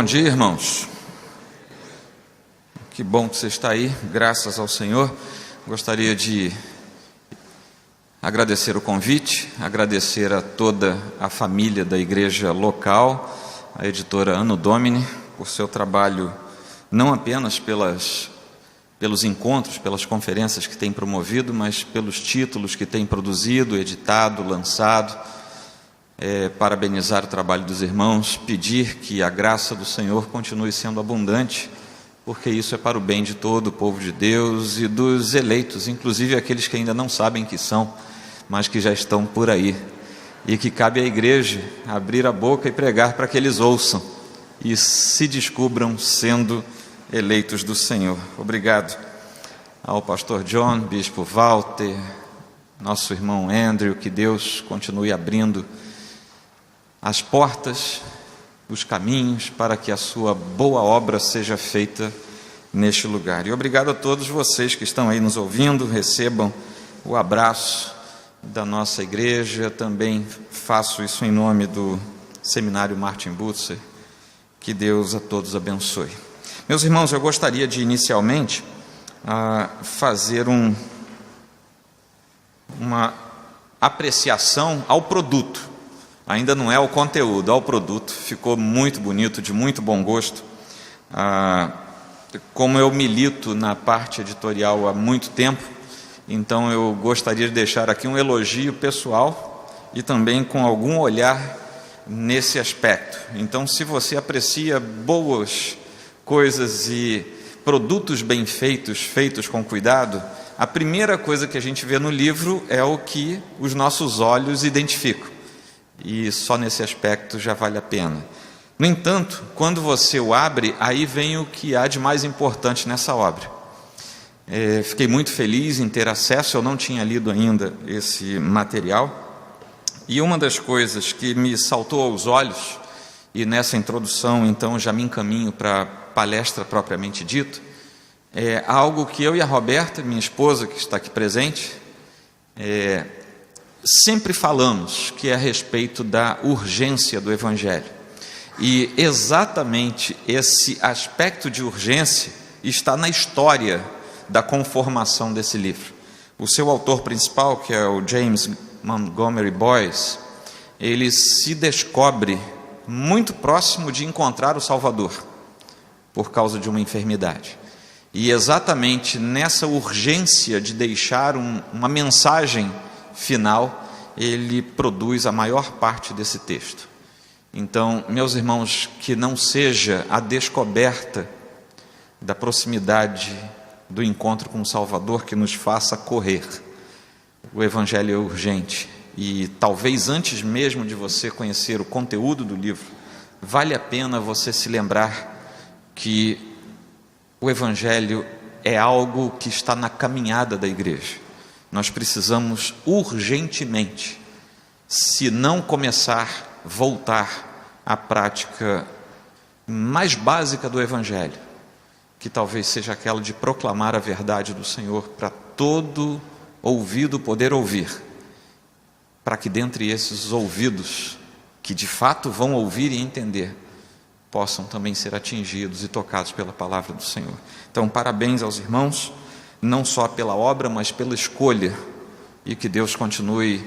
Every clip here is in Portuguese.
Bom dia, irmãos. Que bom que você está aí, graças ao Senhor. Gostaria de agradecer o convite, agradecer a toda a família da igreja local, a editora Anno Domini, por seu trabalho, não apenas pelos encontros, pelas conferências que tem promovido, mas pelos títulos que tem produzido, editado, lançado. Parabenizar o trabalho dos irmãos, pedir que a graça do Senhor continue sendo abundante, porque isso é para o bem de todo o povo de Deus e dos eleitos, inclusive aqueles que ainda não sabem que são, mas que já estão por aí, e que cabe à igreja abrir a boca e pregar para que eles ouçam e se descubram sendo eleitos do Senhor. Obrigado ao pastor John, bispo Walter, nosso irmão Andrew, que Deus continue abrindo as portas, os caminhos, para que a sua boa obra seja feita neste lugar. E obrigado a todos vocês que estão aí nos ouvindo, recebam o abraço da nossa igreja. Também faço isso em nome do Seminário Martin Butzer. Que Deus a todos abençoe. Meus irmãos, eu gostaria de inicialmente fazer uma apreciação ao produto. Ainda não é o conteúdo, ao produto. Ficou muito bonito, de muito bom gosto. Como eu milito na parte editorial há muito tempo, então eu gostaria de deixar aqui um elogio pessoal e também com algum olhar nesse aspecto. Então, se você aprecia boas coisas e produtos bem feitos, feitos com cuidado, a primeira coisa que a gente vê no livro é o que os nossos olhos identificam. E só nesse aspecto já vale a pena. No entanto, quando você o abre, aí vem o que há de mais importante nessa obra. Fiquei muito feliz em ter acesso, eu não tinha lido ainda esse material. E uma das coisas que me saltou aos olhos, e nessa introdução então já me encaminho para a palestra propriamente dita, é algo que eu e a Roberta, minha esposa, que está aqui presente, sempre falamos, que é a respeito da urgência do Evangelho. E exatamente esse aspecto de urgência está na história da conformação desse livro. O seu autor principal, que é o James Montgomery Boyce, ele se descobre muito próximo de encontrar o Salvador, por causa de uma enfermidade. E exatamente nessa urgência de deixar uma mensagem final, ele produz a maior parte desse texto. Então, meus irmãos, que não seja a descoberta da proximidade do encontro com o Salvador que nos faça correr. O Evangelho é urgente e talvez antes mesmo de você conhecer o conteúdo do livro, vale a pena você se lembrar que o Evangelho é algo que está na caminhada da igreja. Nós precisamos urgentemente, se não começar, voltar à prática mais básica do Evangelho, que talvez seja aquela de proclamar a verdade do Senhor para todo ouvido poder ouvir, para que dentre esses ouvidos, que de fato vão ouvir e entender, possam também ser atingidos e tocados pela palavra do Senhor. Então, parabéns aos irmãos, não só pela obra, mas pela escolha, e que Deus continue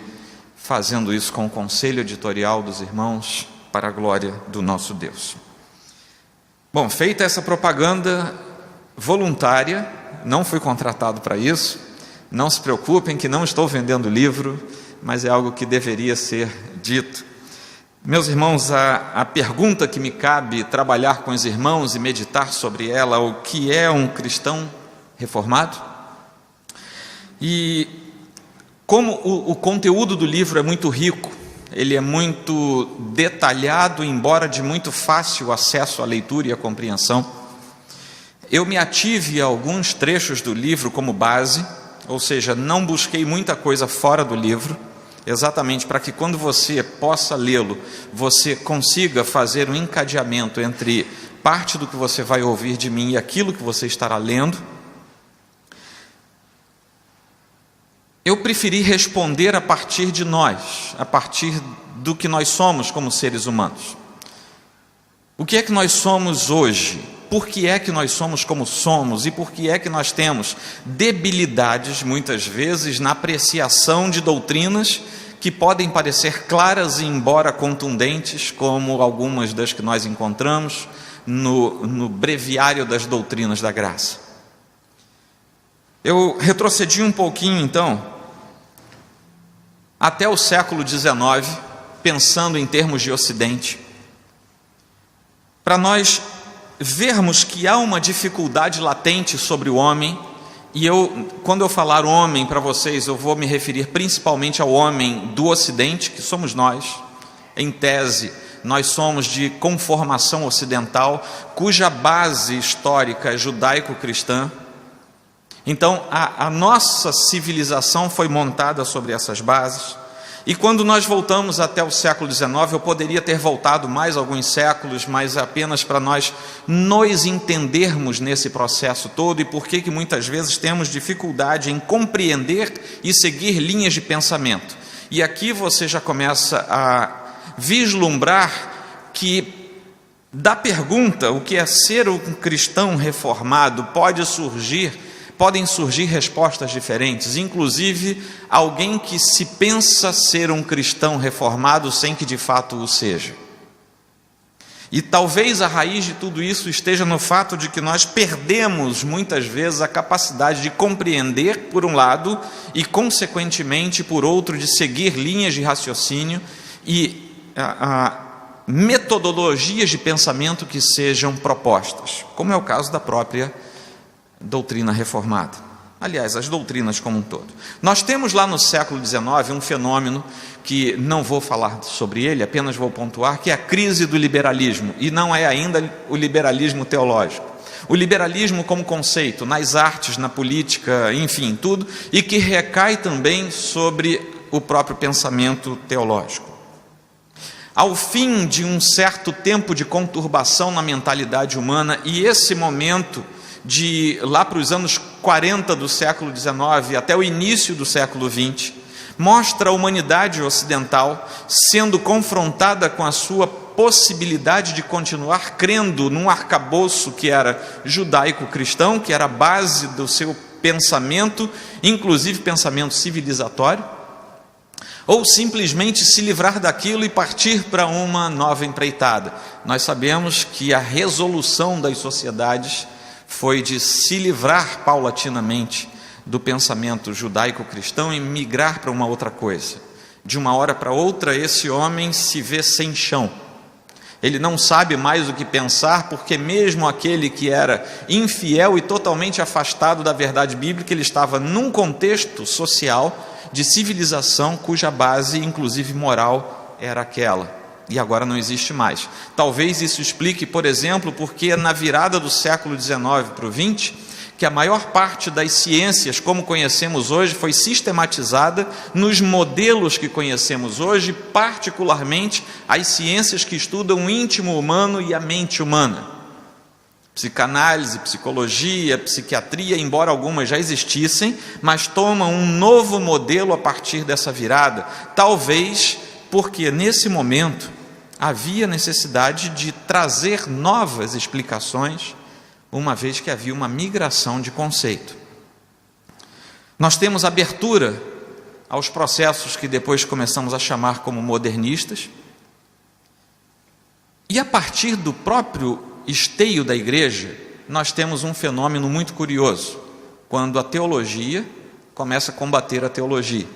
fazendo isso com o conselho editorial dos irmãos, para a glória do nosso Deus. Bom, feita essa propaganda voluntária, não fui contratado para isso, não se preocupem que não estou vendendo livro, mas é algo que deveria ser dito. Meus irmãos, a pergunta que me cabe trabalhar com os irmãos e meditar sobre ela, o que é um cristão reformado? E como o conteúdo do livro é muito rico, ele é muito detalhado, embora de muito fácil acesso à leitura e à compreensão, eu me ative a alguns trechos do livro como base, ou seja, não busquei muita coisa fora do livro, exatamente para que quando você possa lê-lo, você consiga fazer um encadeamento entre parte do que você vai ouvir de mim e aquilo que você estará lendo. Eu preferi responder a partir de nós, a partir do que nós somos como seres humanos. O que é que nós somos hoje? Por que é que nós somos como somos? E por que é que nós temos debilidades, muitas vezes, na apreciação de doutrinas que podem parecer claras e embora contundentes, como algumas das que nós encontramos no breviário das doutrinas da graça? Eu retrocedi um pouquinho, então, até o século XIX, pensando em termos de Ocidente, para nós vermos que há uma dificuldade latente sobre o homem. E quando eu falar homem para vocês, eu vou me referir principalmente ao homem do Ocidente, que somos nós. Em tese, nós somos de conformação ocidental, cuja base histórica é judaico-cristã. Então, a nossa civilização foi montada sobre essas bases. E quando nós voltamos até o século XIX, eu poderia ter voltado mais alguns séculos, mas apenas para nós nos entendermos nesse processo todo e por que muitas vezes temos dificuldade em compreender e seguir linhas de pensamento. E aqui você já começa a vislumbrar que da pergunta, o que é ser um cristão reformado, podem surgir respostas diferentes, inclusive alguém que se pensa ser um cristão reformado sem que de fato o seja. E talvez a raiz de tudo isso esteja no fato de que nós perdemos muitas vezes a capacidade de compreender, por um lado, e consequentemente, por outro, de seguir linhas de raciocínio e metodologias de pensamento que sejam propostas, como é o caso da própria doutrina reformada. Aliás, as doutrinas como um todo. Nós temos lá no século XIX um fenômeno que não vou falar sobre ele, apenas vou pontuar, que é a crise do liberalismo, e não é ainda o liberalismo teológico. O liberalismo como conceito, nas artes, na política, enfim, tudo, e que recai também sobre o próprio pensamento teológico. Ao fim de um certo tempo de conturbação na mentalidade humana, e esse momento de lá para os anos 40 do século XIX até o início do século XX, mostra a humanidade ocidental sendo confrontada com a sua possibilidade de continuar crendo num arcabouço que era judaico-cristão, que era a base do seu pensamento, inclusive pensamento civilizatório, ou simplesmente se livrar daquilo e partir para uma nova empreitada. Nós sabemos que a resolução das sociedades foi de se livrar paulatinamente do pensamento judaico-cristão e migrar para uma outra coisa. De uma hora para outra, esse homem se vê sem chão. Ele não sabe mais o que pensar, porque mesmo aquele que era infiel e totalmente afastado da verdade bíblica, ele estava num contexto social de civilização cuja base, inclusive moral, era aquela. E agora não existe mais. Talvez isso explique, por exemplo, porque na virada do século XIX para o XX, que a maior parte das ciências, como conhecemos hoje, foi sistematizada nos modelos que conhecemos hoje, particularmente as ciências que estudam o íntimo humano e a mente humana. Psicanálise, psicologia, psiquiatria, embora algumas já existissem, mas tomam um novo modelo a partir dessa virada, talvez porque nesse momento havia necessidade de trazer novas explicações, uma vez que havia uma migração de conceito. Nós temos abertura aos processos que depois começamos a chamar como modernistas, e a partir do próprio esteio da igreja, nós temos um fenômeno muito curioso, quando a teologia começa a combater a teologia.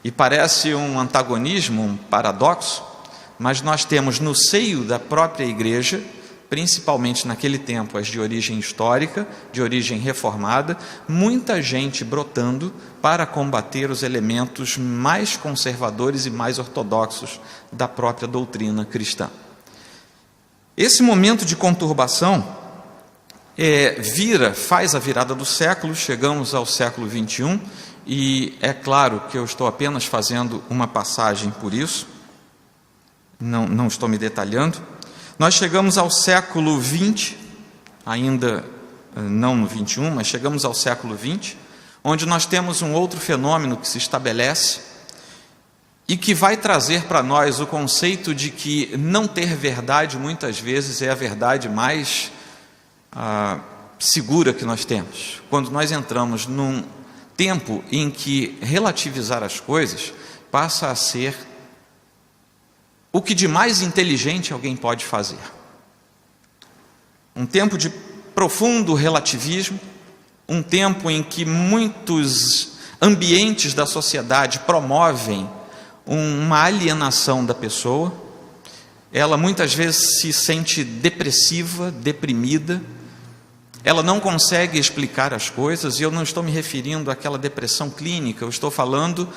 E parece um antagonismo, um paradoxo, mas nós temos no seio da própria igreja, principalmente naquele tempo as de origem histórica, de origem reformada, muita gente brotando para combater os elementos mais conservadores e mais ortodoxos da própria doutrina cristã. Esse momento de conturbação faz a virada do século, chegamos ao século XXI, e é claro que eu estou apenas fazendo uma passagem por isso, não estou me detalhando. Nós chegamos ao século XX, ainda não no XXI, mas chegamos ao século XX, onde nós temos um outro fenômeno que se estabelece, e que vai trazer para nós o conceito de que não ter verdade muitas vezes é a verdade mais segura que nós temos. Quando nós entramos num tempo em que relativizar as coisas passa a ser o que de mais inteligente alguém pode fazer. Um tempo de profundo relativismo, um tempo em que muitos ambientes da sociedade promovem uma alienação da pessoa. Ela muitas vezes se sente depressiva, deprimida, ela não consegue explicar as coisas, e eu não estou me referindo àquela depressão clínica, eu estou falando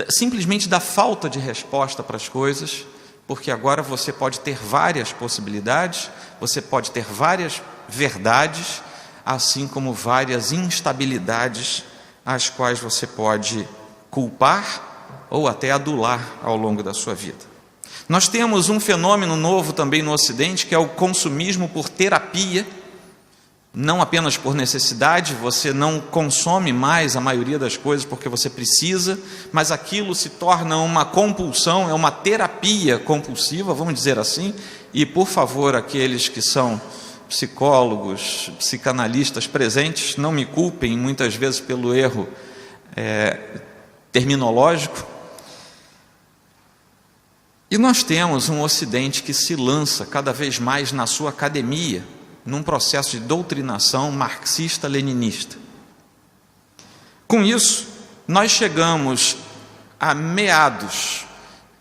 simplesmente da falta de resposta para as coisas, porque agora você pode ter várias possibilidades, você pode ter várias verdades, assim como várias instabilidades, as quais você pode culpar ou até adular ao longo da sua vida. Nós temos um fenômeno novo também no Ocidente, que é o consumismo por terapia, não apenas por necessidade. Você não consome mais a maioria das coisas porque você precisa, mas aquilo se torna uma compulsão, é uma terapia compulsiva, vamos dizer assim. E, por favor, aqueles que são psicólogos, psicanalistas presentes, não me culpem muitas vezes pelo erro terminológico. E nós temos um Ocidente que se lança cada vez mais na sua academia, num processo de doutrinação marxista-leninista. Com isso, nós chegamos a meados,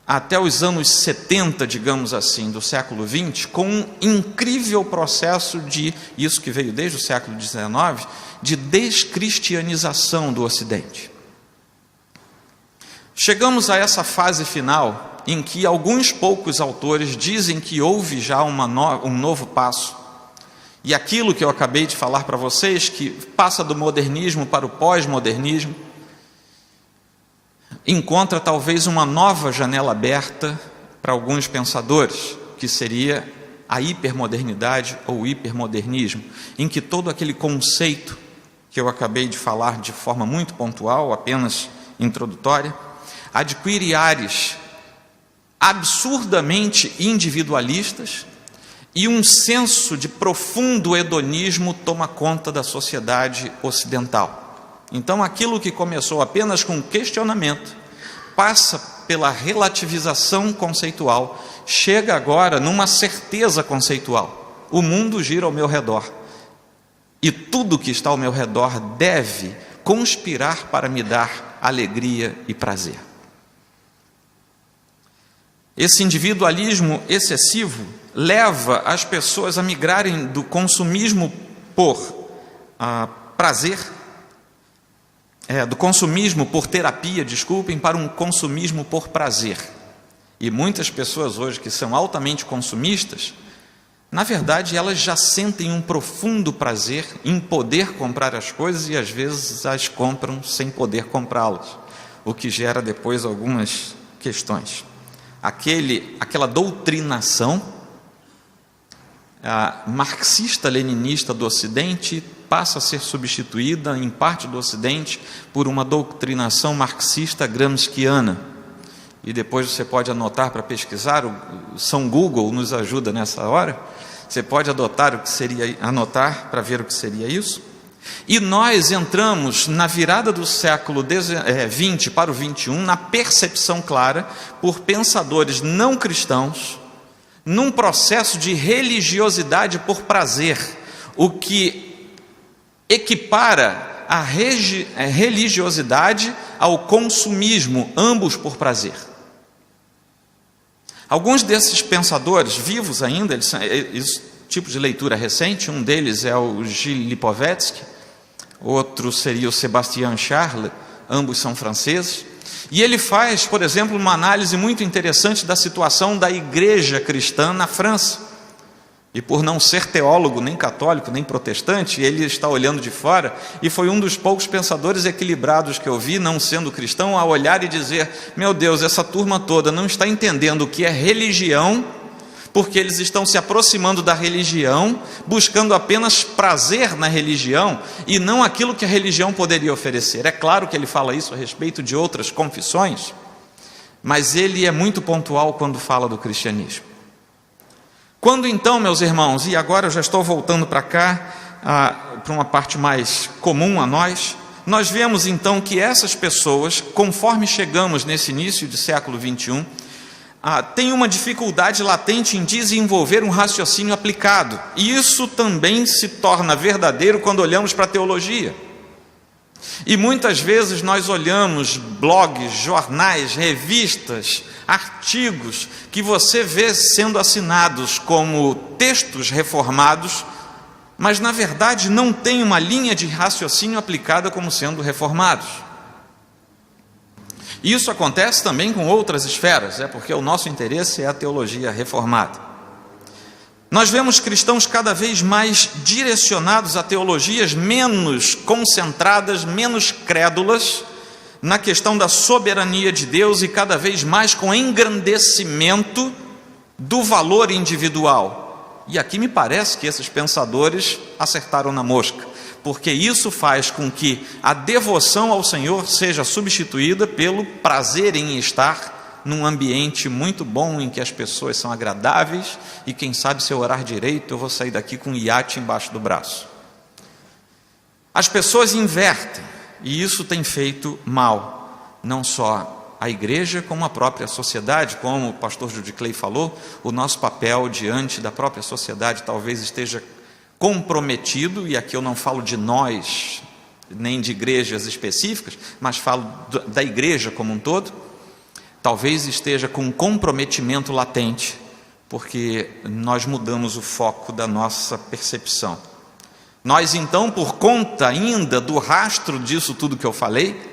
até os anos 70, digamos assim, do século XX, com um incrível processo de, isso que veio desde o século XIX, de descristianização do Ocidente. Chegamos a essa fase final, em que alguns poucos autores dizem que houve já um novo passo. E aquilo que eu acabei de falar para vocês, que passa do modernismo para o pós-modernismo, encontra talvez uma nova janela aberta para alguns pensadores, que seria a hipermodernidade ou hipermodernismo, em que todo aquele conceito que eu acabei de falar de forma muito pontual, apenas introdutória, adquire ares absurdamente individualistas, e um senso de profundo hedonismo toma conta da sociedade ocidental. Então, aquilo que começou apenas com questionamento, passa pela relativização conceitual, chega agora numa certeza conceitual. O mundo gira ao meu redor, e tudo que está ao meu redor deve conspirar para me dar alegria e prazer. Esse individualismo excessivo leva as pessoas a migrarem do consumismo por prazer, do consumismo por terapia, para um consumismo por prazer. E muitas pessoas hoje que são altamente consumistas, na verdade elas já sentem um profundo prazer em poder comprar as coisas e às vezes as compram sem poder comprá-las, o que gera depois algumas questões. Aquela doutrinação marxista-leninista do Ocidente passa a ser substituída, em parte do Ocidente, por uma doutrinação marxista-gramsciana. E depois você pode anotar para pesquisar, o São Google nos ajuda nessa hora, você pode anotar para ver o que seria isso. E nós entramos na virada do século XX para o XXI, na percepção clara, por pensadores não cristãos, num processo de religiosidade por prazer, o que equipara a religiosidade ao consumismo, ambos por prazer. Alguns desses pensadores, vivos ainda, esse tipo de leitura recente, um deles é o Gilles Lipovetsky, outro seria o Sébastien Charles, ambos são franceses, e ele faz, por exemplo, uma análise muito interessante da situação da igreja cristã na França. E por não ser teólogo, nem católico, nem protestante, ele está olhando de fora, e foi um dos poucos pensadores equilibrados que eu vi, não sendo cristão, a olhar e dizer: meu Deus, essa turma toda não está entendendo o que é religião, porque eles estão se aproximando da religião, buscando apenas prazer na religião, e não aquilo que a religião poderia oferecer. É claro que ele fala isso a respeito de outras confissões, mas ele é muito pontual quando fala do cristianismo. Quando então, meus irmãos, e agora eu já estou voltando para cá, para uma parte mais comum a nós vemos então que essas pessoas, conforme chegamos nesse início de século 21, têm uma dificuldade latente em desenvolver um raciocínio aplicado, e isso também se torna verdadeiro quando olhamos para a teologia. E muitas vezes nós olhamos blogs, jornais, revistas, artigos que você vê sendo assinados como textos reformados, mas na verdade não tem uma linha de raciocínio aplicada como sendo reformados. Isso acontece também com outras esferas, porque o nosso interesse é a teologia reformada. Nós vemos cristãos cada vez mais direcionados a teologias menos concentradas, menos crédulas, na questão da soberania de Deus e cada vez mais com engrandecimento do valor individual. E aqui me parece que esses pensadores acertaram na mosca, porque isso faz com que a devoção ao Senhor seja substituída pelo prazer em estar num ambiente muito bom, em que as pessoas são agradáveis, e quem sabe, se eu orar direito, eu vou sair daqui com um iate embaixo do braço. As pessoas invertem, e isso tem feito mal, não só a igreja, como a própria sociedade. Como o pastor Judy Clay falou, o nosso papel diante da própria sociedade talvez esteja comprometido, e aqui eu não falo de nós, nem de igrejas específicas, mas falo da igreja como um todo, talvez esteja com um comprometimento latente, porque nós mudamos o foco da nossa percepção. Nós então, por conta ainda do rastro disso tudo que eu falei,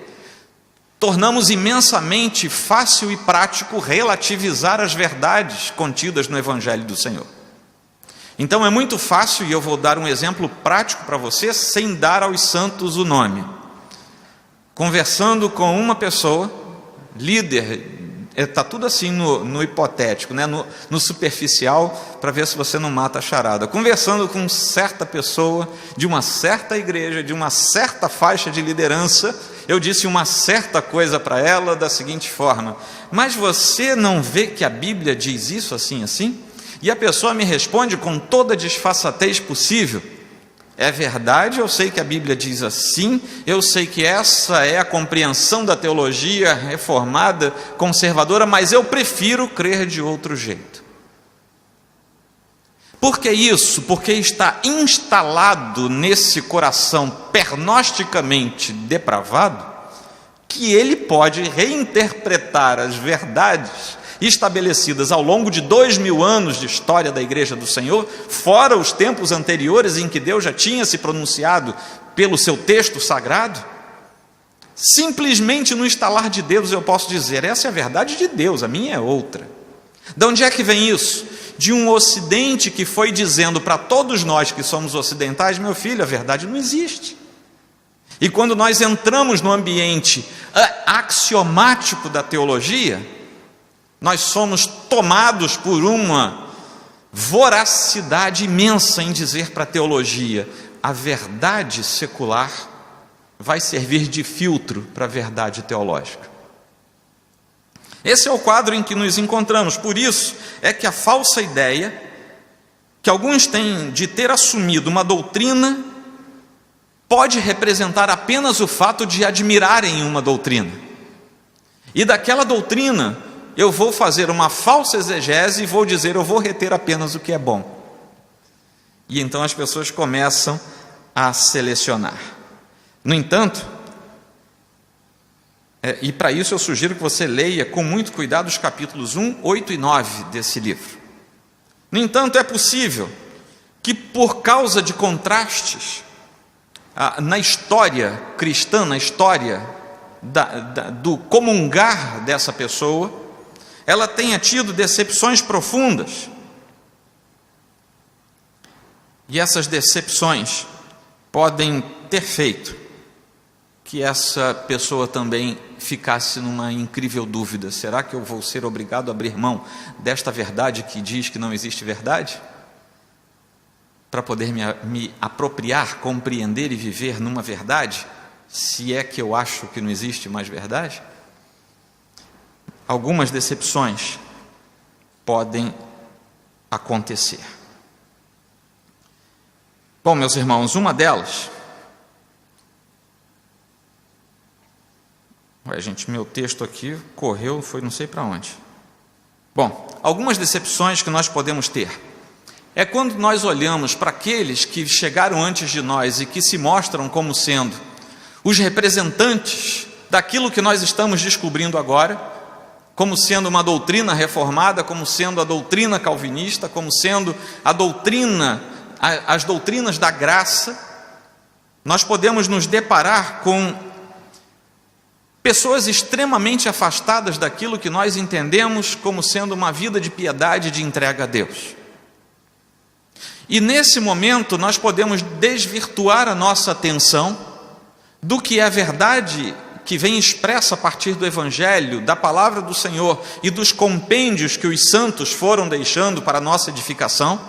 tornamos imensamente fácil e prático relativizar as verdades contidas no Evangelho do Senhor. Então é muito fácil, e eu vou dar um exemplo prático para você, sem dar aos santos o nome. Conversando com uma pessoa, líder, está tudo assim no hipotético, no superficial, para ver se você não mata a charada. Conversando com certa pessoa, de uma certa igreja, de uma certa faixa de liderança, eu disse uma certa coisa para ela da seguinte forma: mas você não vê que a Bíblia diz isso assim, assim? E a pessoa me responde com toda a disfarçatez possível: é verdade, eu sei que a Bíblia diz assim, eu sei que essa é a compreensão da teologia reformada, conservadora, mas eu prefiro crer de outro jeito. Por que isso? Porque está instalado nesse coração pernocticamente depravado, que ele pode reinterpretar as verdades estabelecidas ao longo de 2000 anos de história da Igreja do Senhor, fora os tempos anteriores em que Deus já tinha se pronunciado pelo seu texto sagrado. Simplesmente no estalar de dedos eu posso dizer: essa é a verdade de Deus, a minha é outra. De onde é que vem isso? De um ocidente que foi dizendo para todos nós que somos ocidentais: meu filho, a verdade não existe. E quando nós entramos no ambiente axiomático da teologia, nós somos tomados por uma voracidade imensa em dizer para a teologia: a verdade secular vai servir de filtro para a verdade teológica. Esse é o quadro em que nos encontramos. Por isso é que a falsa ideia que alguns têm de ter assumido uma doutrina pode representar apenas o fato de admirarem uma doutrina, e daquela doutrina eu vou fazer uma falsa exegese e vou dizer: eu vou reter apenas o que é bom. E então as pessoas começam a selecionar. No entanto, e para isso eu sugiro que você leia com muito cuidado os capítulos 1, 8 e 9 desse livro. No entanto, é possível que, por causa de contrastes na história cristã, na história do comungar dessa pessoa, ela tenha tido decepções profundas. E essas decepções podem ter feito que essa pessoa também ficasse numa incrível dúvida: será que eu vou ser obrigado a abrir mão desta verdade que diz que não existe verdade, para poder me apropriar, compreender e viver numa verdade, se é que eu acho que não existe mais verdade? algumas decepções podem acontecer. Bom, meus irmãos, uma delas... meu texto aqui correu, foi não sei para onde. Bom, algumas decepções que nós podemos ter é quando nós olhamos para aqueles que chegaram antes de nós e que se mostram como sendo os representantes daquilo que nós estamos descobrindo agora, como sendo uma doutrina reformada, como sendo a doutrina calvinista, como sendo as doutrinas da graça. Nós podemos nos deparar com pessoas extremamente afastadas daquilo que nós entendemos como sendo uma vida de piedade e de entrega a Deus. E nesse momento nós podemos desvirtuar a nossa atenção do que é a verdade que vem expressa a partir do Evangelho, da palavra do Senhor e dos compêndios que os santos foram deixando para a nossa edificação,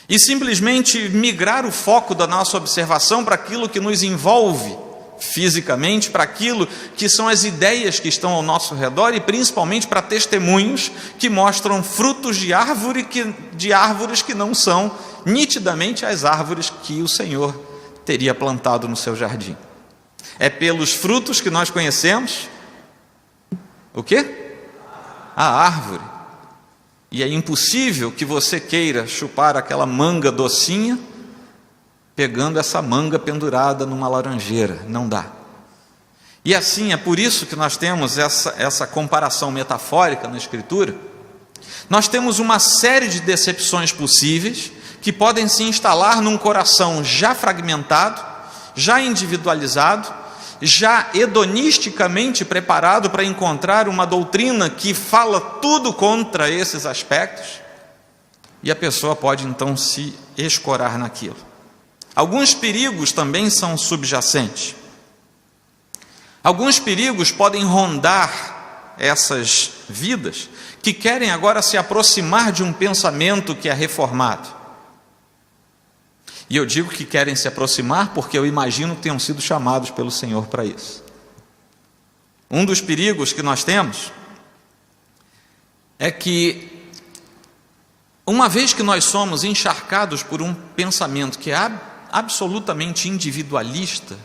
e simplesmente migrar o foco da nossa observação para aquilo que nos envolve fisicamente, para aquilo que são as ideias que estão ao nosso redor, e principalmente para testemunhos que mostram frutos de árvores que não são nitidamente as árvores que o Senhor teria plantado no seu jardim. É pelos frutos que nós conhecemos o quê? A árvore. E é impossível que você queira chupar aquela manga docinha pegando essa manga pendurada numa laranjeira. Não dá. E assim, é por isso que nós temos essa comparação metafórica na Escritura. Nós temos uma série de decepções possíveis que podem se instalar num coração já fragmentado, já individualizado, já hedonisticamente preparado para encontrar uma doutrina que fala tudo contra esses aspectos, e a pessoa pode então se escorar naquilo. Alguns perigos também são subjacentes. Alguns perigos podem rondar essas vidas que querem agora se aproximar de um pensamento que é reformado. E eu digo que querem se aproximar porque eu imagino que tenham sido chamados pelo Senhor para isso. Um dos perigos que nós temos é que, uma vez que nós somos encharcados por um pensamento que é absolutamente individualista,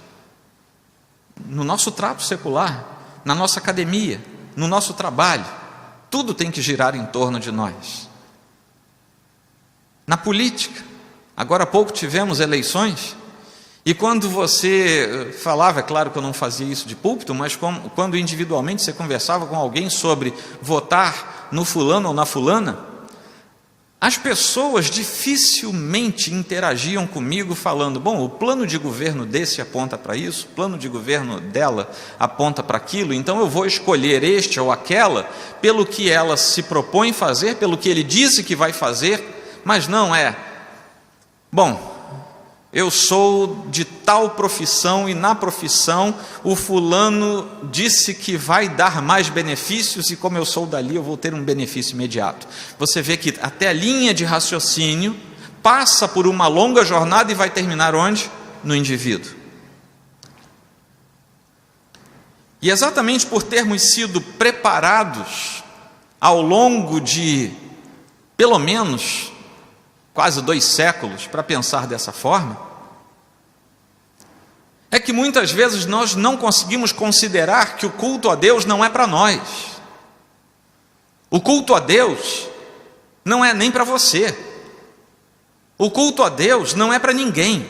no nosso trato secular, na nossa academia, no nosso trabalho, tudo tem que girar em torno de nós. Na política, agora há pouco tivemos eleições, e quando você falava, é claro que eu não fazia isso de púlpito, mas quando individualmente você conversava com alguém sobre votar no fulano ou na fulana, as pessoas dificilmente interagiam comigo falando: bom, o plano de governo desse aponta para isso, o plano de governo dela aponta para aquilo, então eu vou escolher este ou aquela pelo que ela se propõe fazer, pelo que ele disse que vai fazer, mas não é: bom, eu sou de tal profissão e na profissão o fulano disse que vai dar mais benefícios e como eu sou dali eu vou ter um benefício imediato. Você vê que até a linha de raciocínio passa por uma longa jornada e vai terminar onde? No indivíduo. E exatamente por termos sido preparados ao longo de pelo menos quase 2 séculos para pensar dessa forma, é que muitas vezes nós não conseguimos considerar que o culto a Deus não é para nós. O culto a Deus não é nem para você. O culto a Deus não é para ninguém.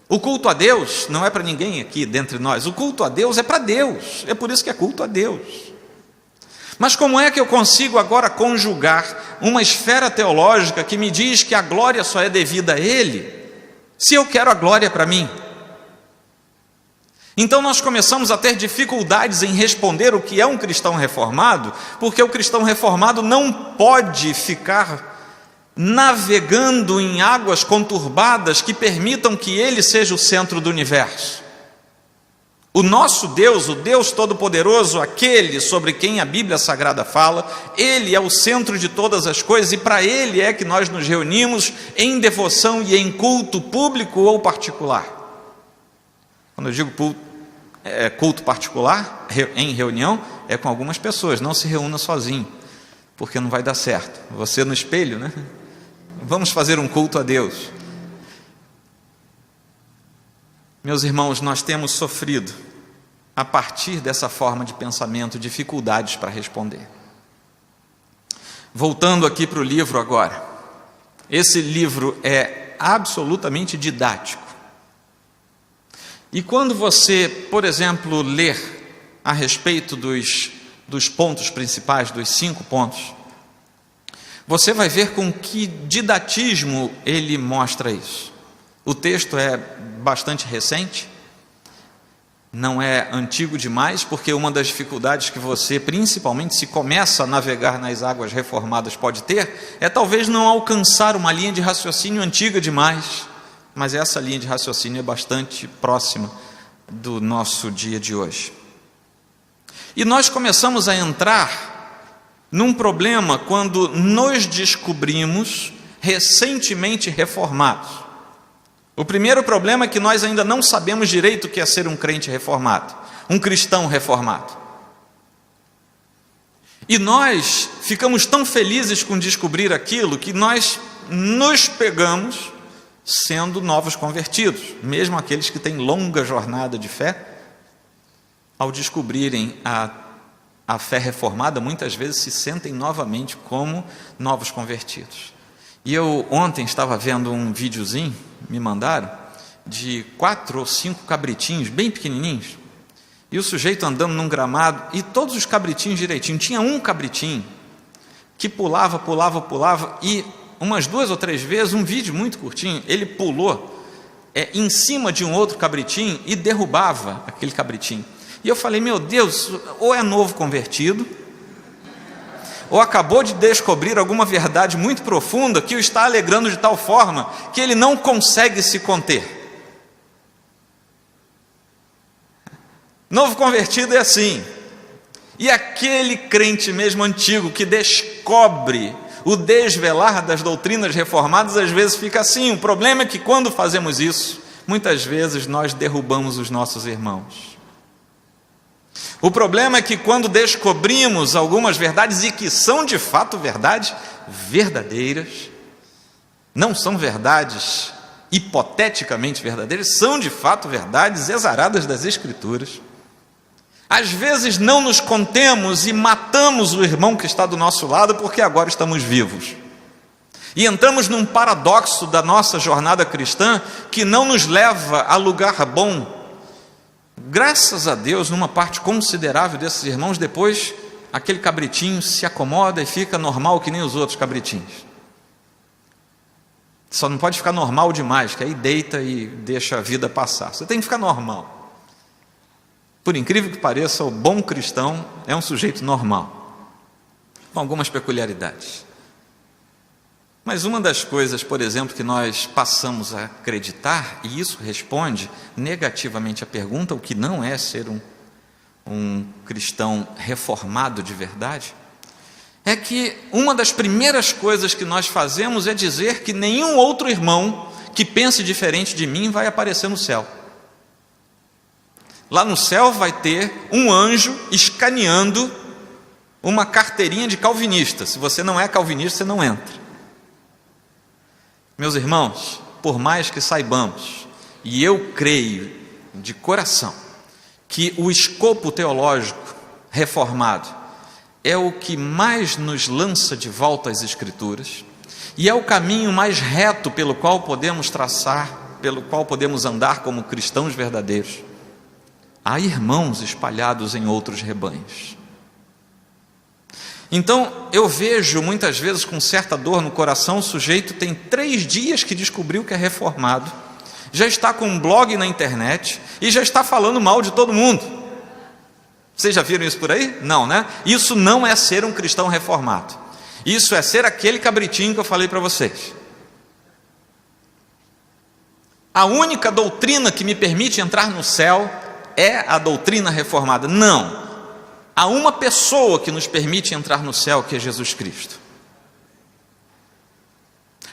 O culto a Deus não é para ninguém aqui dentre nós. O culto a Deus é para Deus. É por isso que é culto a Deus. Mas como é que eu consigo agora conjugar uma esfera teológica que me diz que a glória só é devida a Ele, se eu quero a glória para mim? Então nós começamos a ter dificuldades em responder o que é um cristão reformado, porque o cristão reformado não pode ficar navegando em águas conturbadas que permitam que ele seja o centro do universo. O nosso Deus, o Deus Todo-Poderoso, aquele sobre quem a Bíblia Sagrada fala, Ele é o centro de todas as coisas e para Ele é que nós nos reunimos em devoção e em culto público ou particular. Quando eu digo culto particular, em reunião, é com algumas pessoas, não se reúna sozinho, porque não vai dar certo. Você no espelho, né? Vamos fazer um culto a Deus. Meus irmãos, nós temos sofrido, a partir dessa forma de pensamento, dificuldades para responder. Voltando aqui para o livro agora. Esse livro é absolutamente didático. E quando você, por exemplo, ler a respeito dos pontos principais, dos 5 pontos, você vai ver com que didatismo ele mostra isso. O texto é bastante recente, não é antigo demais, porque uma das dificuldades que você, principalmente se começa a navegar nas águas reformadas, pode ter, é talvez não alcançar uma linha de raciocínio antiga demais, mas essa linha de raciocínio é bastante próxima do nosso dia de hoje. E nós começamos a entrar num problema quando nos descobrimos recentemente reformados. O primeiro problema é que nós ainda não sabemos direito o que é ser um crente reformado, um cristão reformado. E nós ficamos tão felizes com descobrir aquilo que nós nos pegamos sendo novos convertidos, mesmo aqueles que têm longa jornada de fé, ao descobrirem a fé reformada, muitas vezes se sentem novamente como novos convertidos. E eu ontem estava vendo um videozinho, me mandaram, de 4 ou 5 cabritinhos, bem pequenininhos, e o sujeito andando num gramado, e todos os cabritinhos direitinho. Tinha um cabritinho que pulava, e umas 2 ou 3 vezes, um vídeo muito curtinho, ele pulou em cima de um outro cabritinho e derrubava aquele cabritinho. E eu falei, meu Deus, ou é novo convertido, ou acabou de descobrir alguma verdade muito profunda que o está alegrando de tal forma que ele não consegue se conter. Novo convertido é assim. E aquele crente mesmo antigo que descobre o desvelar das doutrinas reformadas, às vezes fica assim. O problema é que quando fazemos isso, muitas vezes nós derrubamos os nossos irmãos. O problema é que quando descobrimos algumas verdades, e que são de fato verdades verdadeiras, não são verdades hipoteticamente verdadeiras, são de fato verdades exaradas das Escrituras, às vezes não nos contemos e matamos o irmão que está do nosso lado porque agora estamos vivos. E entramos num paradoxo da nossa jornada cristã que não nos leva a lugar bom. Graças a Deus, numa parte considerável desses irmãos, depois aquele cabritinho se acomoda e fica normal que nem os outros cabritinhos. Só não pode ficar normal demais, que aí deita e deixa a vida passar. Você tem que ficar normal. Por incrível que pareça, o bom cristão é um sujeito normal, com algumas peculiaridades. Mas uma das coisas, por exemplo, que nós passamos a acreditar, e isso responde negativamente à pergunta, o que não é ser um cristão reformado de verdade, é que uma das primeiras coisas que nós fazemos é dizer que nenhum outro irmão que pense diferente de mim vai aparecer no céu. Lá no céu vai ter um anjo escaneando uma carteirinha de calvinista. Se você não é calvinista, você não entra. Meus irmãos, por mais que saibamos, e eu creio de coração, que o escopo teológico reformado é o que mais nos lança de volta às Escrituras, e é o caminho mais reto pelo qual podemos traçar, pelo qual podemos andar como cristãos verdadeiros, há irmãos espalhados em outros rebanhos. Então, eu vejo muitas vezes com certa dor no coração, o sujeito tem 3 dias que descobriu que é reformado, já está com um blog na internet e já está falando mal de todo mundo. Vocês já viram isso por aí? Não, né? Isso não é ser um cristão reformado. Isso é ser aquele cabritinho que eu falei para vocês. A única doutrina que me permite entrar no céu é a doutrina reformada. Não. Há uma pessoa que nos permite entrar no céu, que é Jesus Cristo.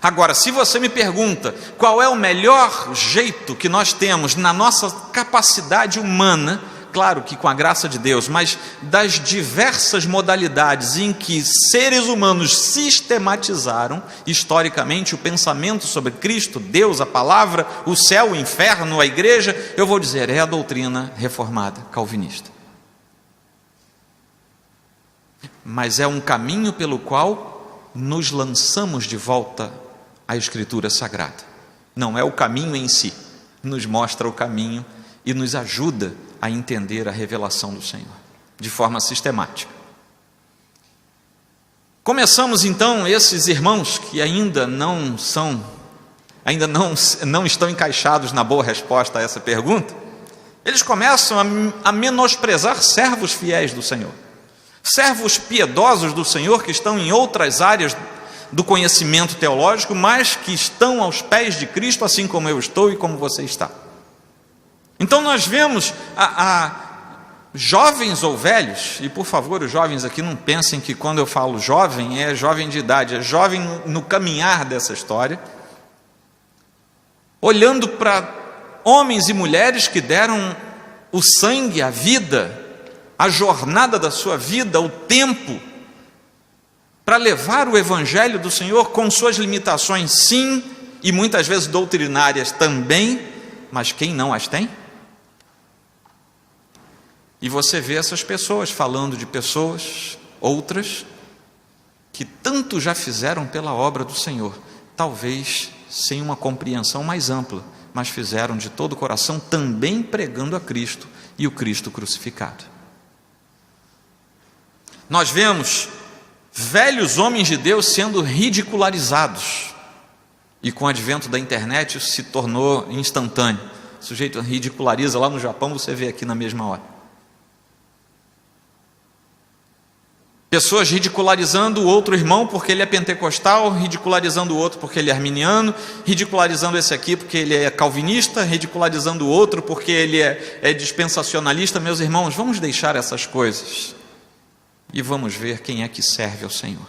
Agora, se você me pergunta qual é o melhor jeito que nós temos na nossa capacidade humana, claro que com a graça de Deus, mas das diversas modalidades em que seres humanos sistematizaram historicamente o pensamento sobre Cristo, Deus, a palavra, o céu, o inferno, a igreja, eu vou dizer, é a doutrina reformada, calvinista. Mas é um caminho pelo qual nos lançamos de volta à Escritura Sagrada. Não é o caminho em si, nos mostra o caminho e nos ajuda a entender a revelação do Senhor, de forma sistemática. Começamos então, esses irmãos que ainda não estão encaixados na boa resposta a essa pergunta, eles começam a menosprezar servos fiéis do Senhor, servos piedosos do Senhor que estão em outras áreas do conhecimento teológico, mas que estão aos pés de Cristo, assim como eu estou e como você está. Então nós vemos jovens ou velhos, e por favor os jovens aqui não pensem que quando eu falo jovem, é jovem de idade, é jovem no caminhar dessa história, olhando para homens e mulheres que deram o sangue, a vida, a jornada da sua vida, o tempo, para levar o Evangelho do Senhor com suas limitações, sim, e muitas vezes doutrinárias também, mas quem não as tem? E você vê essas pessoas falando de pessoas, outras, que tanto já fizeram pela obra do Senhor, talvez sem uma compreensão mais ampla, mas fizeram de todo o coração, também pregando a Cristo e o Cristo crucificado. Nós vemos velhos homens de Deus sendo ridicularizados, e com o advento da internet isso se tornou instantâneo. O sujeito ridiculariza lá no Japão, você vê aqui na mesma hora. Pessoas ridicularizando o outro irmão porque ele é pentecostal, ridicularizando o outro porque ele é arminiano, ridicularizando esse aqui porque ele é calvinista, ridicularizando o outro porque ele é dispensacionalista. Meus irmãos, vamos deixar essas coisas e vamos ver quem é que serve ao Senhor.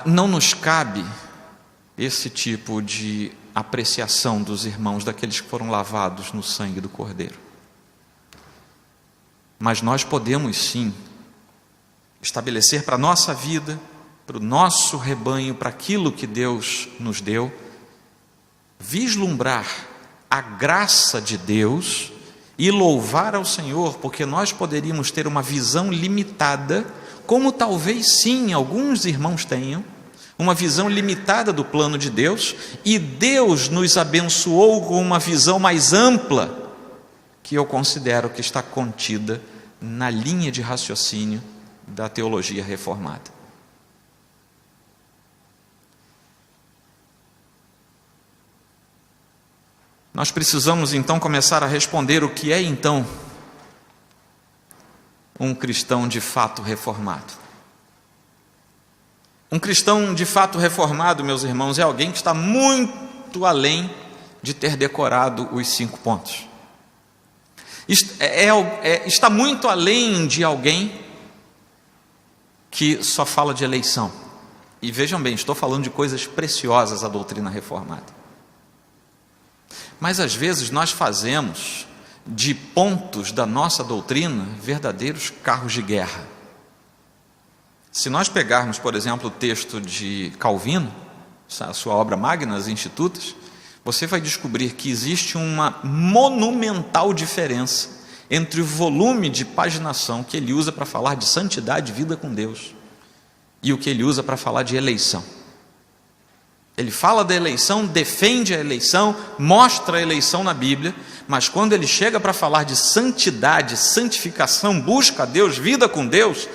Não nos cabe esse tipo de apreciação dos irmãos, daqueles que foram lavados no sangue do Cordeiro. Mas nós podemos sim estabelecer para a nossa vida, para o nosso rebanho, para aquilo que Deus nos deu, vislumbrar a graça de Deus e louvar ao Senhor, porque nós poderíamos ter uma visão limitada, como talvez sim alguns irmãos tenham, uma visão limitada do plano de Deus, e Deus nos abençoou com uma visão mais ampla, que eu considero que está contida na linha de raciocínio da teologia reformada. Nós precisamos então começar a responder o que é então um cristão de fato reformado. Um cristão de fato reformado, meus irmãos, é alguém que está muito além de ter decorado os 5 pontos. Está muito além de alguém que só fala de eleição. E vejam bem, estou falando de coisas preciosas à doutrina reformada. Mas às vezes nós fazemos de pontos da nossa doutrina verdadeiros carros de guerra. Se nós pegarmos, por exemplo, o texto de Calvino, a sua obra magna, as Institutas, você vai descobrir que existe uma monumental diferença entre o volume de paginação que ele usa para falar de santidade e vida com Deus e o que ele usa para falar de eleição. Ele fala da eleição, defende a eleição, mostra a eleição na Bíblia, mas quando ele chega para falar de santidade, santificação, busca a Deus, vida com Deus,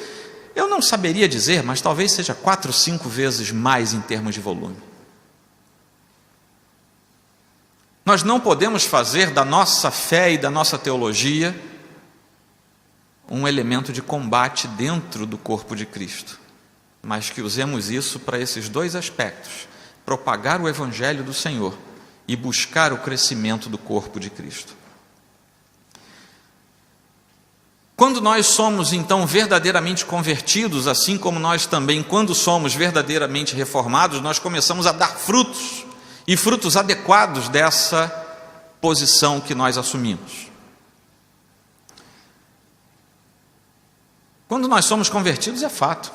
eu não saberia dizer, mas talvez seja 4 ou 5 vezes mais em termos de volume. Nós não podemos fazer da nossa fé e da nossa teologia um elemento de combate dentro do corpo de Cristo, mas que usemos isso para esses 2 aspectos: propagar o Evangelho do Senhor e buscar o crescimento do corpo de Cristo. Quando nós somos então verdadeiramente convertidos, assim como nós também, quando somos verdadeiramente reformados, nós começamos a dar frutos, e frutos adequados dessa posição que nós assumimos. Quando nós somos convertidos é fato.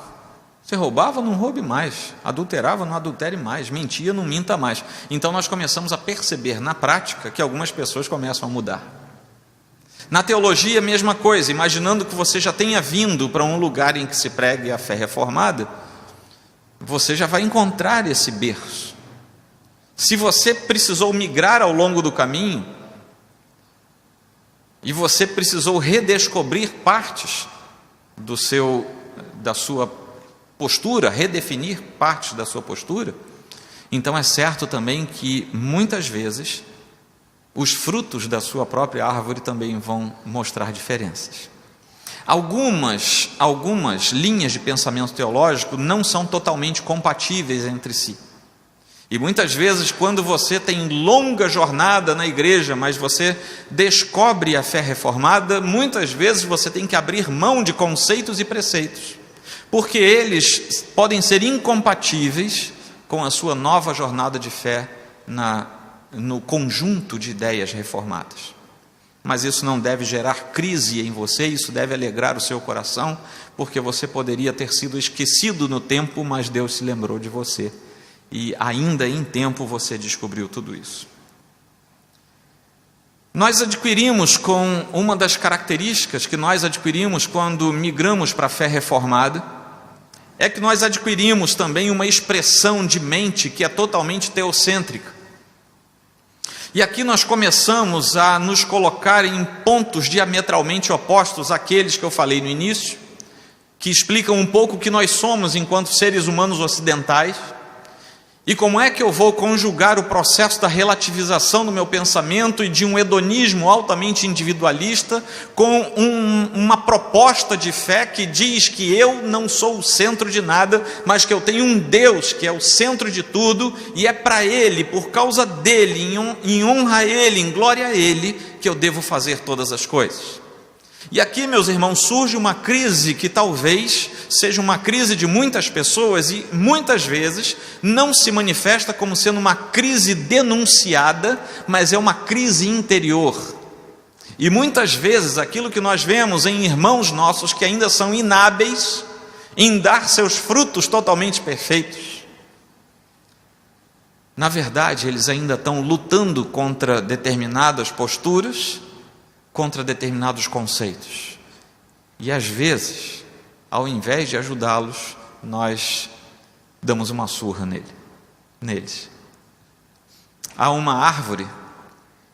Você roubava, não roube mais. Adulterava, não adultere mais. Mentia, não minta mais. Então nós começamos a perceber na prática que algumas pessoas começam a mudar. Na teologia, a mesma coisa. Imaginando que você já tenha vindo para um lugar em que se pregue a fé reformada, você já vai encontrar esse berço. Se você precisou migrar ao longo do caminho, e você precisou redescobrir partes da sua postura, redefinir partes da sua postura, então é certo também que muitas vezes os frutos da sua própria árvore também vão mostrar diferenças. Algumas linhas de pensamento teológico não são totalmente compatíveis entre si. E muitas vezes, quando você tem longa jornada na igreja, mas você descobre a fé reformada, muitas vezes você tem que abrir mão de conceitos e preceitos, porque eles podem ser incompatíveis com a sua nova jornada de fé no conjunto de ideias reformadas. Mas isso não deve gerar crise em você, isso deve alegrar o seu coração, porque você poderia ter sido esquecido no tempo, mas Deus se lembrou de você. E ainda em tempo você descobriu tudo isso. Nós adquirimos com uma das características que nós adquirimos quando migramos para a fé reformada, é que nós adquirimos também uma expressão de mente que é totalmente teocêntrica. E aqui nós começamos a nos colocar em pontos diametralmente opostos àqueles que eu falei no início, que explicam um pouco o que nós somos enquanto seres humanos ocidentais. E como é que eu vou conjugar o processo da relativização do meu pensamento e de um hedonismo altamente individualista com uma proposta de fé que diz que eu não sou o centro de nada, mas que eu tenho um Deus que é o centro de tudo, e é para Ele, por causa dEle, em honra a Ele, em glória a Ele, que eu devo fazer todas as coisas. E aqui, meus irmãos, surge uma crise que talvez seja uma crise de muitas pessoas e muitas vezes não se manifesta como sendo uma crise denunciada, mas é uma crise interior. E muitas vezes aquilo que nós vemos em irmãos nossos que ainda são inábeis em dar seus frutos totalmente perfeitos, na verdade eles ainda estão lutando contra determinadas posturas, contra determinados conceitos. E às vezes, ao invés de ajudá-los, nós damos uma surra neles. Há uma árvore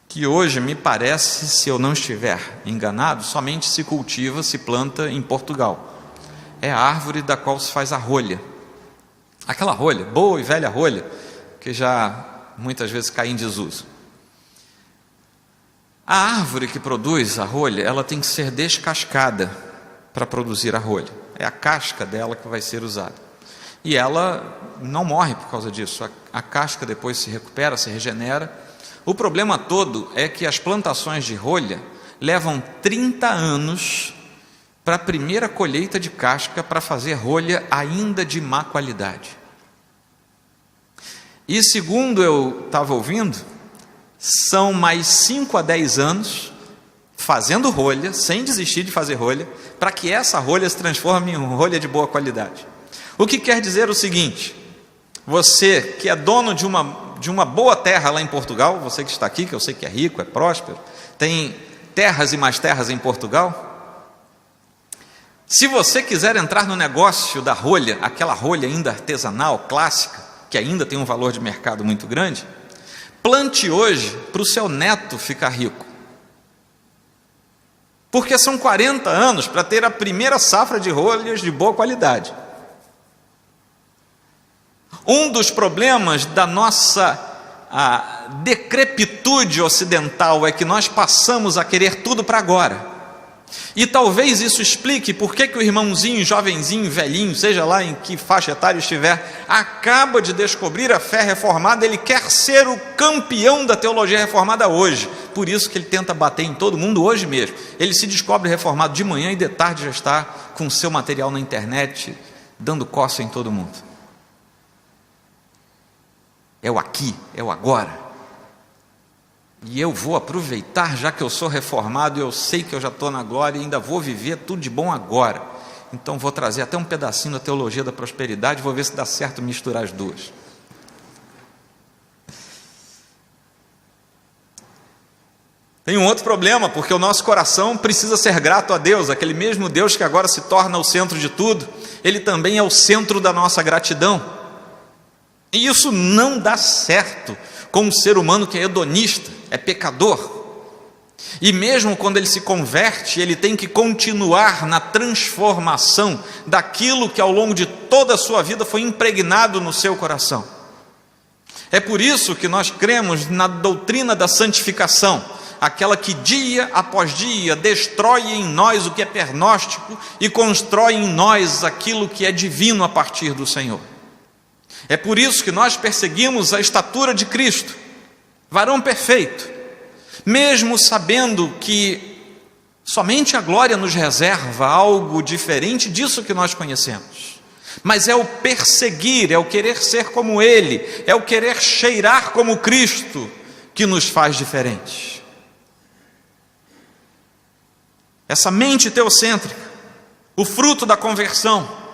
que hoje me parece, se eu não estiver enganado, somente se cultiva, se planta em Portugal. É a árvore da qual se faz a rolha. Aquela rolha, boa e velha rolha, que já muitas vezes cai em desuso. A árvore que produz a rolha, ela tem que ser descascada para produzir a rolha. É a casca dela que vai ser usada. E ela não morre por causa disso. A casca depois se recupera, se regenera. O problema todo é que as plantações de rolha levam 30 anos para a primeira colheita de casca para fazer rolha ainda de má qualidade. E segundo eu estava ouvindo, são mais 5 a 10 anos fazendo rolha, sem desistir de fazer rolha, para que essa rolha se transforme em uma rolha de boa qualidade. O que quer dizer o seguinte: você que é dono de uma boa terra lá em Portugal, você que está aqui, que eu sei que é rico, é próspero, tem terras e mais terras em Portugal, se você quiser entrar no negócio da rolha, aquela rolha ainda artesanal, clássica, que ainda tem um valor de mercado muito grande, plante hoje para o seu neto ficar rico. Porque são 40 anos para ter a primeira safra de rolhas de boa qualidade. Um dos problemas da nossa decrepitude ocidental é que nós passamos a querer tudo para agora. E talvez isso explique por que o irmãozinho, jovenzinho, velhinho, seja lá em que faixa etária estiver, acaba de descobrir a fé reformada, ele quer ser o campeão da teologia reformada hoje. Por isso que ele tenta bater em todo mundo hoje mesmo. Ele se descobre reformado de manhã e de tarde já está com seu material na internet, dando coça em todo mundo. É o aqui, é o agora. E eu vou aproveitar, já que eu sou reformado, eu sei que eu já estou na glória e ainda vou viver tudo de bom agora. Então vou trazer até um pedacinho da teologia da prosperidade, vou ver se dá certo misturar as duas. Tem um outro problema, porque o nosso coração precisa ser grato a Deus, aquele mesmo Deus que agora se torna o centro de tudo, Ele também é o centro da nossa gratidão. E isso não dá certo com um ser humano que é hedonista, é pecador. E mesmo quando ele se converte, ele tem que continuar na transformação daquilo que ao longo de toda a sua vida foi impregnado no seu coração. É por isso que nós cremos na doutrina da santificação, aquela que dia após dia destrói em nós o que é pernóstico e constrói em nós aquilo que é divino a partir do Senhor. É por isso que nós perseguimos a estatura de Cristo, varão perfeito, mesmo sabendo que somente a glória nos reserva algo diferente disso que nós conhecemos. Mas é o perseguir, é o querer ser como Ele, é o querer cheirar como Cristo que nos faz diferentes. Essa mente teocêntrica, o fruto da conversão,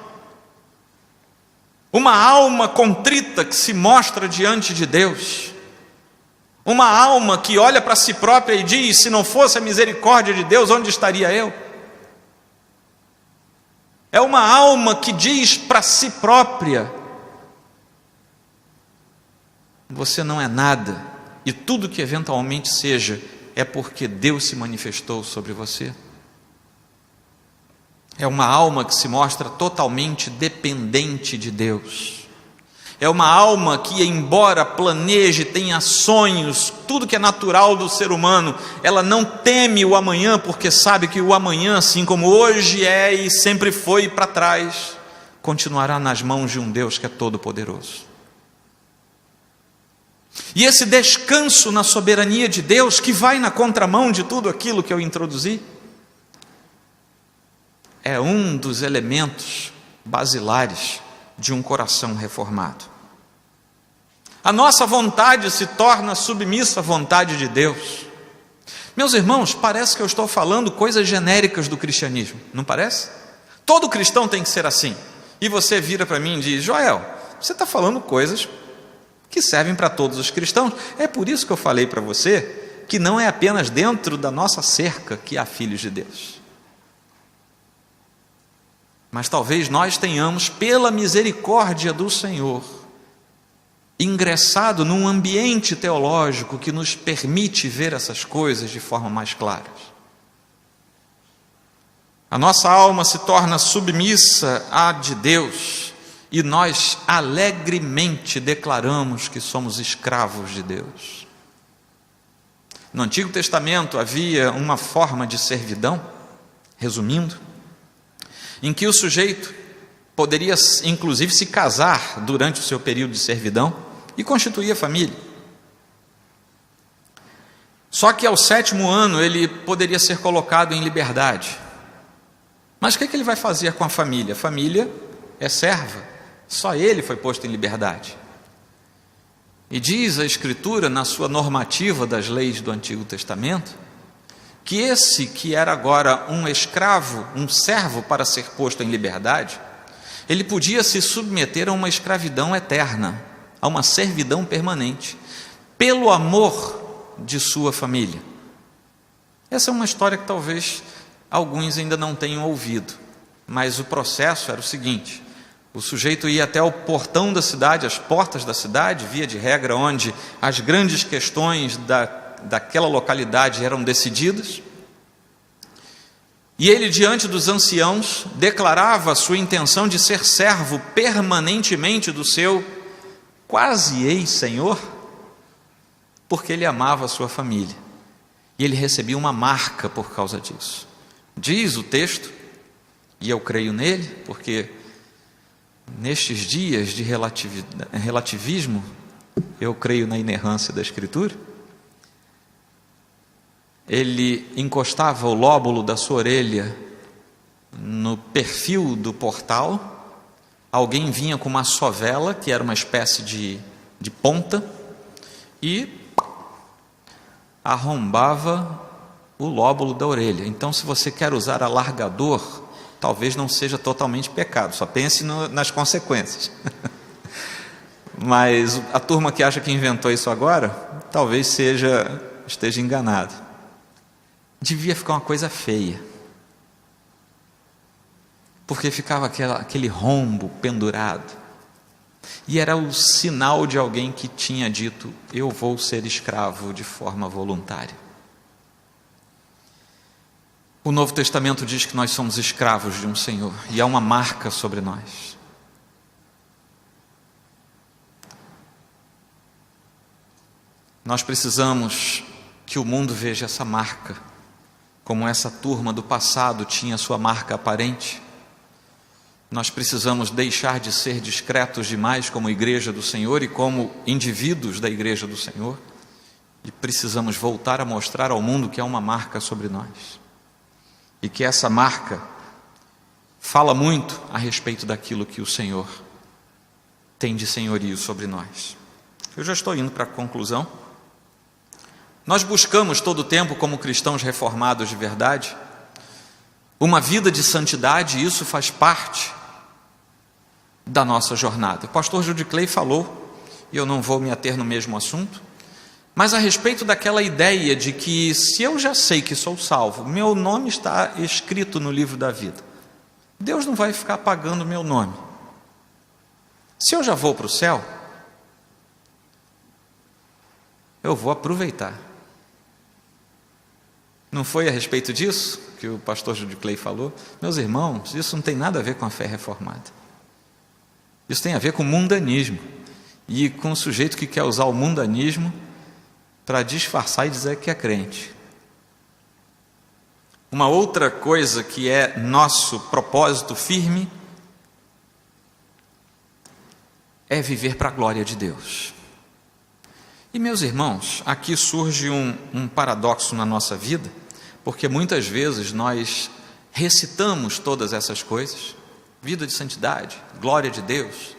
uma alma contrita que se mostra diante de Deus, uma alma que olha para si própria e diz: se não fosse a misericórdia de Deus, onde estaria eu? É uma alma que diz para si própria: você não é nada, e tudo que eventualmente seja, é porque Deus se manifestou sobre você. É uma alma que se mostra totalmente dependente de Deus. É uma alma que, embora planeje, tenha sonhos, tudo que é natural do ser humano, ela não teme o amanhã, porque sabe que o amanhã, assim como hoje é e sempre foi para trás, continuará nas mãos de um Deus que é todo-poderoso. E esse descanso na soberania de Deus, que vai na contramão de tudo aquilo que eu introduzi, é um dos elementos basilares de um coração reformado. A nossa vontade se torna submissa à vontade de Deus. Meus irmãos, parece que eu estou falando coisas genéricas do cristianismo, não parece? Todo cristão tem que ser assim. E você vira para mim e diz: Joel, você está falando coisas que servem para todos os cristãos. É por isso que eu falei para você que não é apenas dentro da nossa cerca que há filhos de Deus. Mas talvez nós tenhamos, pela misericórdia do Senhor, ingressado num ambiente teológico que nos permite ver essas coisas de forma mais clara. A nossa alma se torna submissa à de Deus e nós alegremente declaramos que somos escravos de Deus. No Antigo Testamento havia uma forma de servidão, resumindo, em que o sujeito poderia inclusive se casar durante o seu período de servidão e constituir a família. Só que ao 7º ano ele poderia ser colocado em liberdade. Mas o que ele vai fazer com a família? A família é serva, só ele foi posto em liberdade. E diz a Escritura, na sua normativa das leis do Antigo Testamento, que esse que era agora um escravo, um servo para ser posto em liberdade, ele podia se submeter a uma escravidão eterna, a uma servidão permanente, pelo amor de sua família. Essa é uma história que talvez alguns ainda não tenham ouvido, mas o processo era o seguinte: o sujeito ia até o portão da cidade, as portas da cidade, via de regra onde as grandes questões daquela localidade eram decididas, e ele, diante dos anciãos, declarava a sua intenção de ser servo permanentemente do seu quase ex-senhor, porque ele amava a sua família, e ele recebia uma marca por causa disso. Diz o texto, e eu creio nele, porque nestes dias de relativismo, eu creio na inerrância da Escritura. Ele encostava o lóbulo da sua orelha no perfil do portal, alguém vinha com uma sovela, que era uma espécie de ponta, e arrombava o lóbulo da orelha. Então, se você quer usar alargador talvez não seja totalmente pecado, só pense nas consequências. Mas a turma que acha que inventou isso agora, talvez esteja enganado. Devia ficar uma coisa feia, porque ficava aquele rombo pendurado, e era o sinal de alguém que tinha dito: eu vou ser escravo de forma voluntária. O Novo Testamento diz que nós somos escravos de um Senhor, e há uma marca sobre nós. Nós precisamos que o mundo veja essa marca, como essa turma do passado tinha sua marca aparente. Nós precisamos deixar de ser discretos demais como igreja do Senhor e como indivíduos da igreja do Senhor, e precisamos voltar a mostrar ao mundo que há uma marca sobre nós, e que essa marca fala muito a respeito daquilo que o Senhor tem de senhorio sobre nós. Eu já estou indo para a conclusão. Nós buscamos todo o tempo, como cristãos reformados de verdade, uma vida de santidade, e isso faz parte da nossa jornada. O pastor Jude Clay falou, e eu não vou me ater no mesmo assunto, mas a respeito daquela ideia de que se eu já sei que sou salvo, meu nome está escrito no livro da vida, Deus não vai ficar apagando meu nome. Se eu já vou para o céu, eu vou aproveitar. Não foi a respeito disso que o pastor Jude Clay falou? Meus irmãos, isso não tem nada a ver com a fé reformada. Isso tem a ver com mundanismo, e com o sujeito que quer usar o mundanismo para disfarçar e dizer que é crente. Uma outra coisa que é nosso propósito firme é viver para a glória de Deus. E meus irmãos, aqui surge um paradoxo na nossa vida, porque muitas vezes nós recitamos todas essas coisas, vida de santidade, glória de Deus,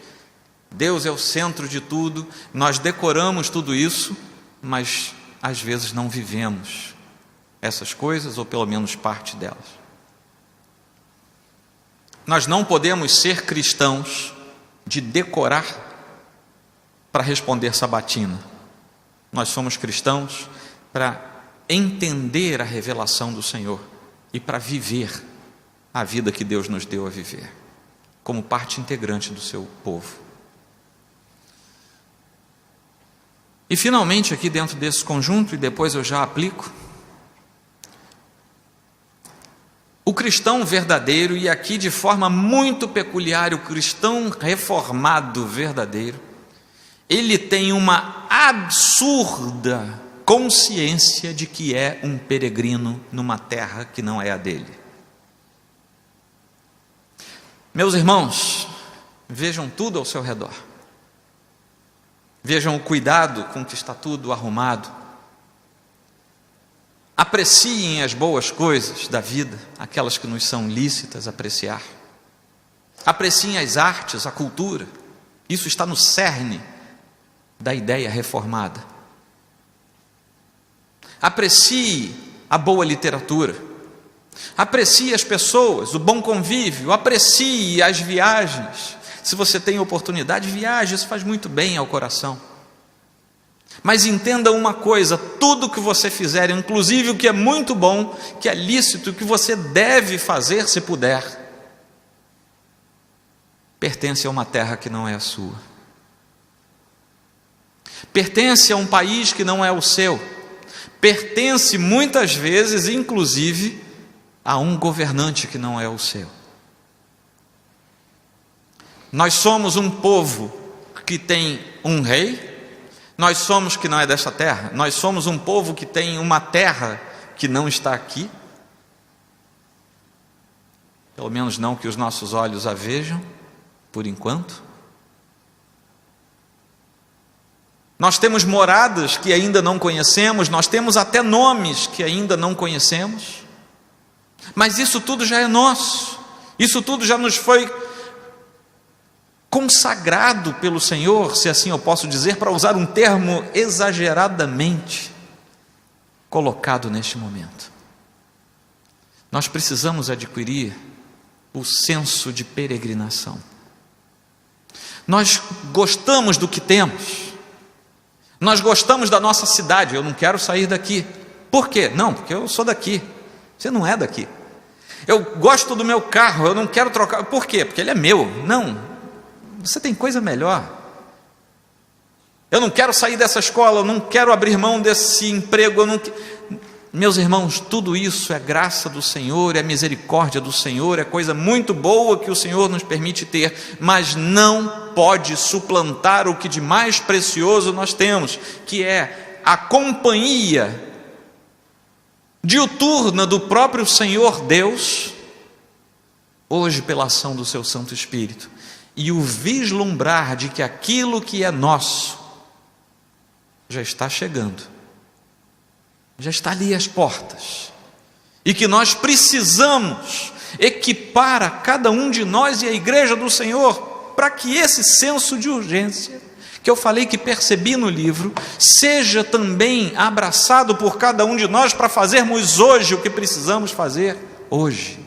Deus é o centro de tudo, nós decoramos tudo isso, mas às vezes não vivemos essas coisas, ou pelo menos parte delas. Nós não podemos ser cristãos de decorar para responder sabatina. Nós somos cristãos para entender a revelação do Senhor e para viver a vida que Deus nos deu a viver, como parte integrante do seu povo. E finalmente, aqui dentro desse conjunto, e depois eu já aplico, o cristão verdadeiro, e aqui de forma muito peculiar, o cristão reformado verdadeiro, ele tem uma absurda consciência de que é um peregrino numa terra que não é a dele. Meus irmãos, vejam tudo ao seu redor. Vejam o cuidado com que está tudo arrumado. Apreciem as boas coisas da vida, aquelas que nos são lícitas apreciar. Apreciem as artes, a cultura. Isso está no cerne da ideia reformada. Aprecie a boa literatura. Aprecie as pessoas, o bom convívio, aprecie as viagens. Se você tem oportunidade, viaje, isso faz muito bem ao coração. Mas entenda uma coisa: tudo que você fizer, inclusive o que é muito bom, que é lícito, o que você deve fazer se puder, pertence a uma terra que não é a sua. Pertence a um país que não é o seu. Pertence muitas vezes, inclusive, a um governante que não é o seu. Nós somos um povo que tem um rei. Nós somos que não é desta terra. Nós somos um povo que tem uma terra que não está aqui. Pelo menos não que os nossos olhos a vejam, por enquanto. Nós temos moradas que ainda não conhecemos, nós temos até nomes que ainda não conhecemos, mas isso tudo já é nosso, isso tudo já nos foi consagrado pelo Senhor, se assim eu posso dizer, para usar um termo exageradamente colocado neste momento. Nós precisamos adquirir o senso de peregrinação. Nós gostamos do que temos, nós gostamos da nossa cidade. Eu não quero sair daqui. Por quê? Não, porque eu sou daqui. Você não é daqui. Eu gosto do meu carro, eu não quero trocar. Por quê? Porque ele é meu. Não, você tem coisa melhor. Eu não quero sair dessa escola, eu não quero abrir mão desse emprego, Meus irmãos, tudo isso é graça do Senhor, é misericórdia do Senhor, é coisa muito boa que o Senhor nos permite ter, mas não pode suplantar o que de mais precioso nós temos, que é a companhia diuturna do próprio Senhor Deus, hoje pela ação do seu Santo Espírito, e o vislumbrar de que aquilo que é nosso já está chegando, já está ali às portas, e que nós precisamos equipar a cada um de nós e a igreja do Senhor, para que esse senso de urgência, que eu falei que percebi no livro, seja também abraçado por cada um de nós, para fazermos hoje o que precisamos fazer hoje,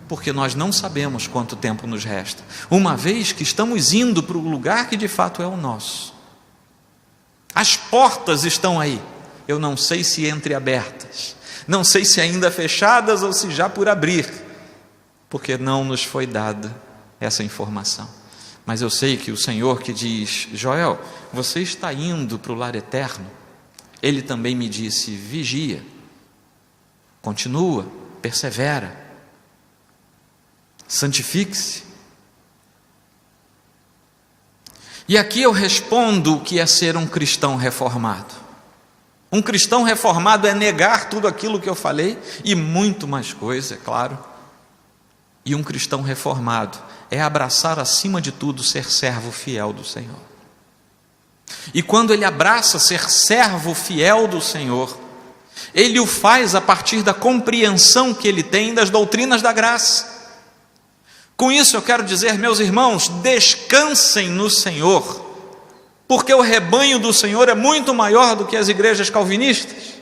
porque nós não sabemos quanto tempo nos resta, uma vez que estamos indo para o lugar que de fato é o nosso. As portas estão aí, eu não sei se entreabertas, não sei se ainda fechadas ou se já por abrir, porque não nos foi dada essa informação. Mas eu sei que o Senhor que diz: Joel, você está indo para o lar eterno, Ele também me disse: vigia, continua, persevera, santifique-se. E aqui eu respondo o que é ser um cristão reformado. Um cristão reformado é negar tudo aquilo que eu falei e muito mais coisa, é claro. E um cristão reformado é abraçar acima de tudo ser servo fiel do Senhor. E quando ele abraça ser servo fiel do Senhor, ele o faz a partir da compreensão que ele tem das doutrinas da graça. Com isso eu quero dizer, meus irmãos, descansem no Senhor, porque o rebanho do Senhor é muito maior do que as igrejas calvinistas.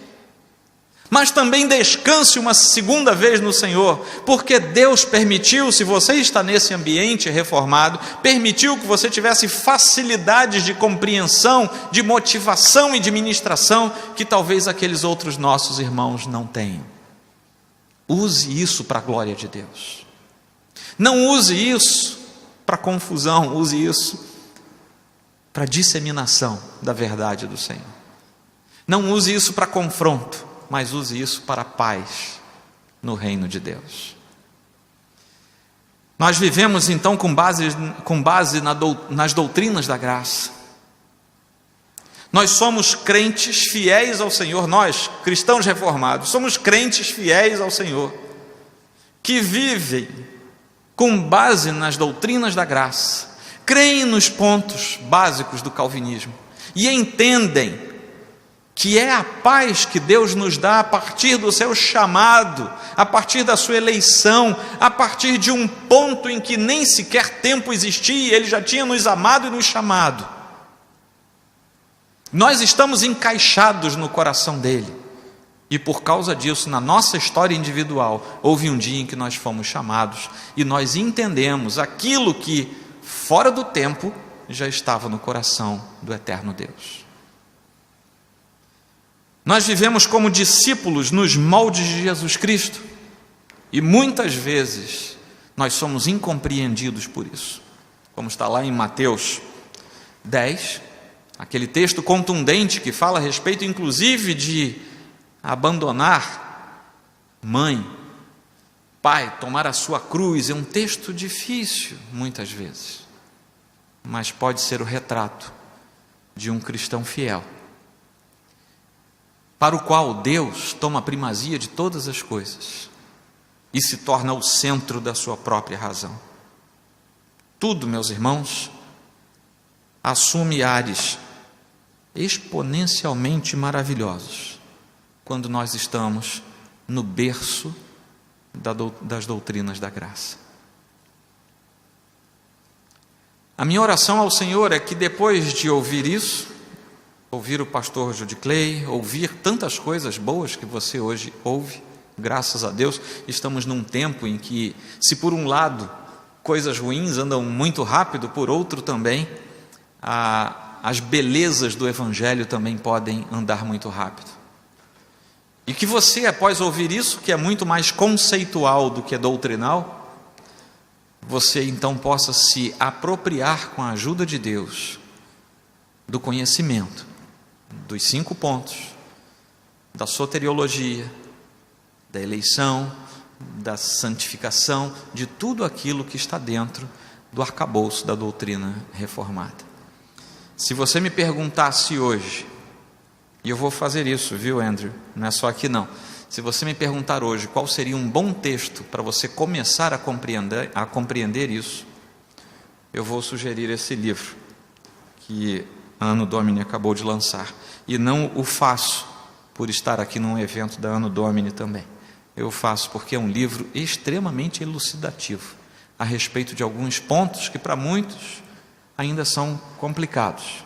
Mas também descanse uma segunda vez no Senhor, porque Deus permitiu, se você está nesse ambiente reformado, permitiu que você tivesse facilidades de compreensão, de motivação e de ministração, que talvez aqueles outros nossos irmãos não tenham. Use isso para a glória de Deus. Não use isso para confusão, use isso para disseminação da verdade do Senhor. Não use isso para confronto, mas use isso para a paz no reino de Deus. Nós vivemos então com base nas doutrinas da graça. Nós somos crentes fiéis ao Senhor, nós, cristãos reformados, somos crentes fiéis ao Senhor, que vivem com base nas doutrinas da graça, creem nos pontos básicos do calvinismo e entendem que é a paz que Deus nos dá a partir do seu chamado, a partir da sua eleição, a partir de um ponto em que nem sequer tempo existia, Ele já tinha nos amado e nos chamado. Nós estamos encaixados no coração dEle, e por causa disso, na nossa história individual, houve um dia em que nós fomos chamados, e nós entendemos aquilo que, fora do tempo, já estava no coração do eterno Deus. Nós vivemos como discípulos nos moldes de Jesus Cristo, e muitas vezes nós somos incompreendidos por isso, como está lá em Mateus 10, aquele texto contundente que fala a respeito inclusive de abandonar mãe, pai, tomar a sua cruz. É um texto difícil muitas vezes, mas pode ser o retrato de um cristão fiel, para o qual Deus toma a primazia de todas as coisas e se torna o centro da sua própria razão. Tudo, meus irmãos, assume ares exponencialmente maravilhosos quando nós estamos no berço das doutrinas da graça. A minha oração ao Senhor é que depois de ouvir isso, ouvir o pastor Judy Clay, ouvir tantas coisas boas que você hoje ouve, Graças a Deus, estamos num tempo em que, se por um lado coisas ruins andam muito rápido, por outro também, as belezas do Evangelho também podem andar muito rápido. E que você, após ouvir isso, que é muito mais conceitual do que doutrinal, você então possa se apropriar com a ajuda de Deus do conhecimento dos 5 pontos, da soteriologia, da eleição, da santificação, de tudo aquilo que está dentro do arcabouço da doutrina reformada. Se você me perguntasse hoje, e eu vou fazer isso, viu, Andrew? Não é só aqui não. Se você me perguntar hoje qual seria um bom texto para você começar a compreender isso, eu vou sugerir esse livro que Anno Domini acabou de lançar. E não o faço por estar aqui num evento da Anno Domini também. Eu faço porque é um livro extremamente elucidativo a respeito de alguns pontos que para muitos ainda são complicados,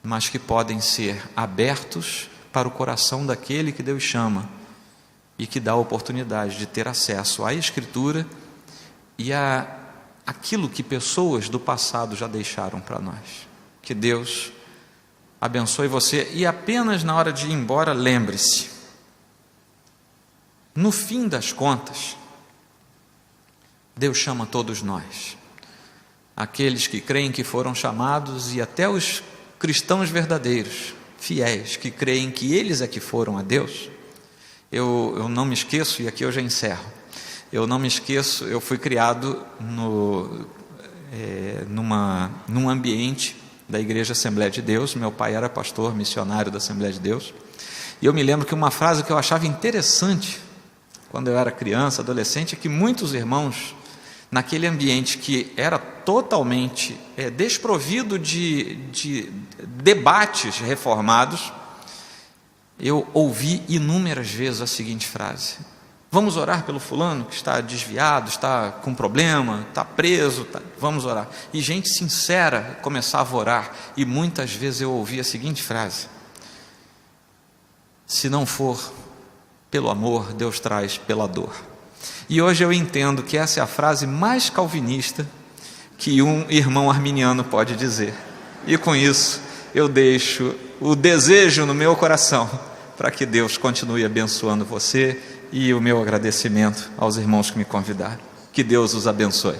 mas que podem ser abertos para o coração daquele que Deus chama e que dá a oportunidade de ter acesso à Escritura e a aquilo que pessoas do passado já deixaram para nós. Que Deus abençoe você e apenas na hora de ir embora, lembre-se, no fim das contas, Deus chama todos nós, aqueles que creem que foram chamados e até os cristãos verdadeiros, fiéis, que creem que eles é que foram a Deus. Eu não me esqueço, e aqui eu já encerro, eu não me esqueço, eu fui criado num ambiente da Igreja Assembleia de Deus. Meu pai era pastor missionário da Assembleia de Deus, e eu me lembro que uma frase que eu achava interessante quando eu era criança, adolescente, é que muitos irmãos, naquele ambiente que era totalmente desprovido de debates reformados, eu ouvi inúmeras vezes a seguinte frase: vamos orar pelo fulano que está desviado, está com problema, está preso, vamos orar. E gente sincera começava a orar, e muitas vezes eu ouvi a seguinte frase: se não for pelo amor, Deus traz pela dor. E hoje eu entendo que essa é a frase mais calvinista que um irmão arminiano pode dizer. E com isso eu deixo o desejo no meu coração para que Deus continue abençoando você, e o meu agradecimento aos irmãos que me convidaram. Que Deus os abençoe.